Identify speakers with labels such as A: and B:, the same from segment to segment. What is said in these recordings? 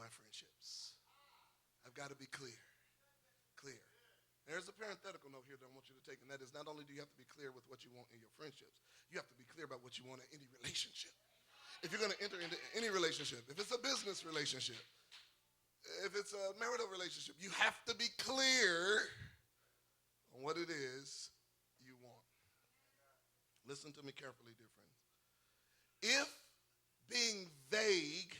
A: my friendships. I've got to be clear. Clear. There's a parenthetical note here that I want you to take, and that is not only do you have to be clear with what you want in your friendships, you have to be clear about what you want in any relationship. If you're going to enter into any relationship, if it's a business relationship, if it's a marital relationship, you have to be clear on what it is you want. Listen to me carefully, dear friends. If being vague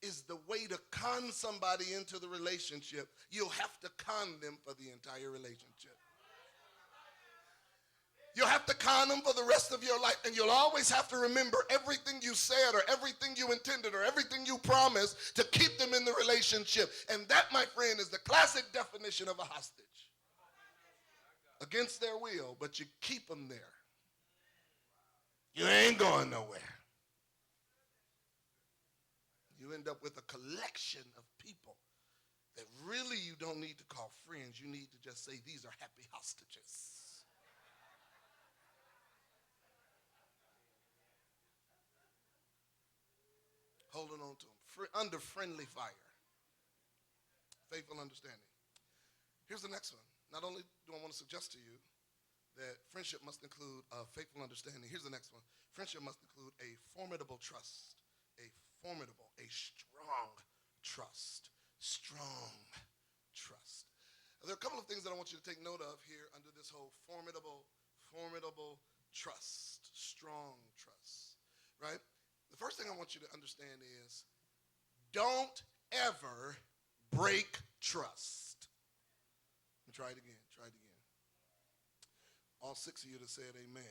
A: is the way to con somebody into the relationship, you'll have to con them for the entire relationship. You'll have to con them for the rest of your life, and you'll always have to remember everything you said or everything you intended or everything you promised to keep them in the relationship. And that, my friend, is the classic definition of a hostage. Against their will, but you keep them there. You ain't going nowhere. You end up with a collection of people that really you don't need to call friends. You need to just say, these are happy hostages. Holding on to them, under friendly fire. Faithful understanding. Here's the next one. Not only do I want to suggest to you that friendship must include a faithful understanding. Here's the next one. Friendship must include a formidable trust. A strong trust. Strong trust. There are a couple of things that I want you to take note of here under this whole formidable trust. Strong trust. Right? The first thing I want you to understand is don't ever break trust. Let me try it again. All 6 of you that said amen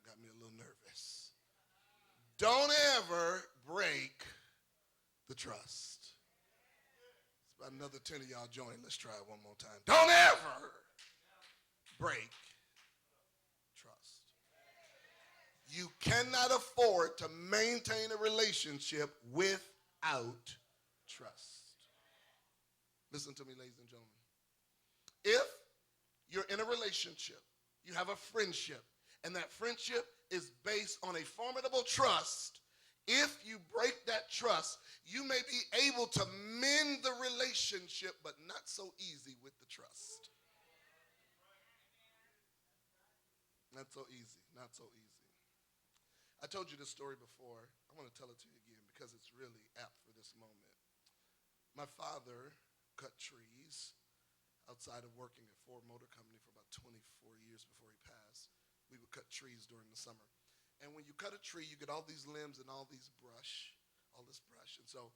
A: got me a little nervous. Don't ever break the trust. It's about another 10 of y'all join. Let's try it one more time. Don't ever break trust. You cannot afford to maintain a relationship without trust. Listen to me, ladies and gentlemen. If you're in a relationship, you have a friendship, and that friendship is based on a formidable trust, if you break that trust, you may be able to mend the relationship, but not so easy with the trust. Not so easy. I told you this story before. I want to tell it to you again because it's really apt for this moment. My father cut trees outside of working at Ford Motor Company for about 24 years before he passed. We would cut trees during the summer. And when you cut a tree, you get all these limbs and all this brush. And so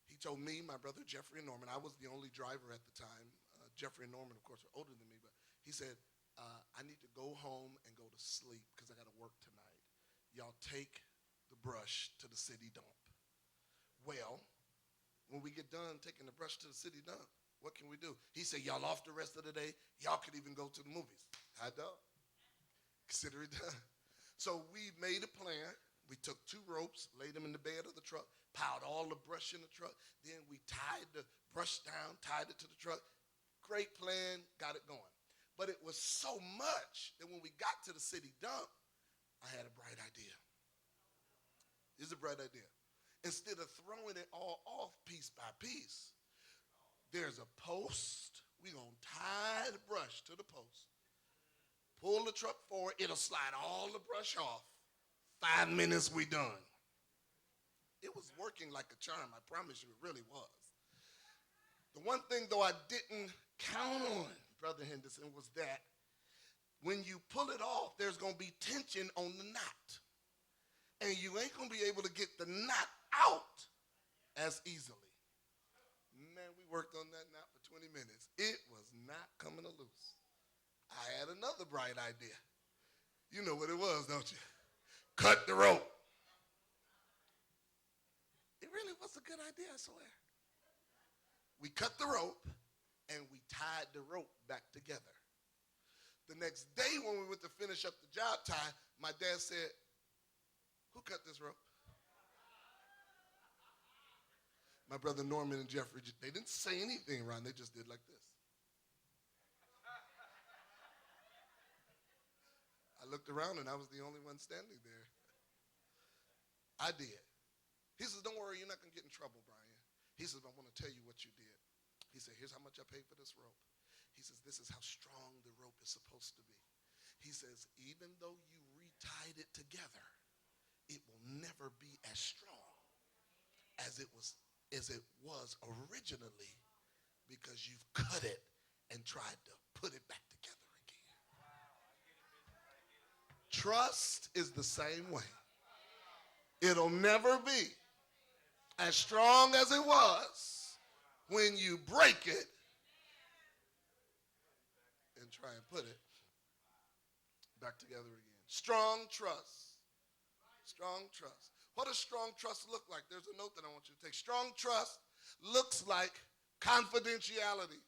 A: he told me, my brother Jeffrey and Norman, I was the only driver at the time. Jeffrey and Norman, of course, are older than me, but he said, I need to go home and go to sleep because I got to work tonight. Y'all take the brush to the city dump. Well, when we get done taking the brush to the city dump, what can we do? He said, y'all off the rest of the day. Y'all could even go to the movies. Hot dog. Consider it done. So we made a plan. We took 2 ropes, laid them in the bed of the truck, piled all the brush in the truck. Then we tied the brush down, tied it to the truck. Great plan, got it going. But it was so much that when we got to the city dump, I had a bright idea. Here's a bright idea. Instead of throwing it all off piece by piece, there's a post. We're going to tie the brush to the post. Pull the truck forward. It'll slide all the brush off. 5 minutes, we done. It was working like a charm. I promise you, it really was. The one thing, though, I didn't count on, Brother Henderson, was that when you pull it off, there's going to be tension on the knot. And you ain't going to be able to get the knot out as easily. Man, we worked on that knot for 20 minutes. It was not coming loose. I had another bright idea. You know what it was, don't you? Cut the rope. It really was a good idea, I swear. We cut the rope, and we tied the rope back together. The next day when we went to finish up the job tie, my dad said, who cut this rope? My brother Norman and Jeffrey, they didn't say anything, Ron. They just did like this. I looked around, and I was the only one standing there. I did. He says, don't worry, you're not going to get in trouble, Brian. He says, I want to tell you what you did. He said, here's how much I paid for this rope. He says, this is how strong the rope is supposed to be. He says, even though you retied it together, it will never be as strong as it was originally because you've cut it and tried to put it back together again. Trust is the same way. It'll never be as strong as it was when you break it and try and put it back together again. Strong trust. Strong trust. What does strong trust look like? There's a note that I want you to take. Strong trust looks like confidentiality.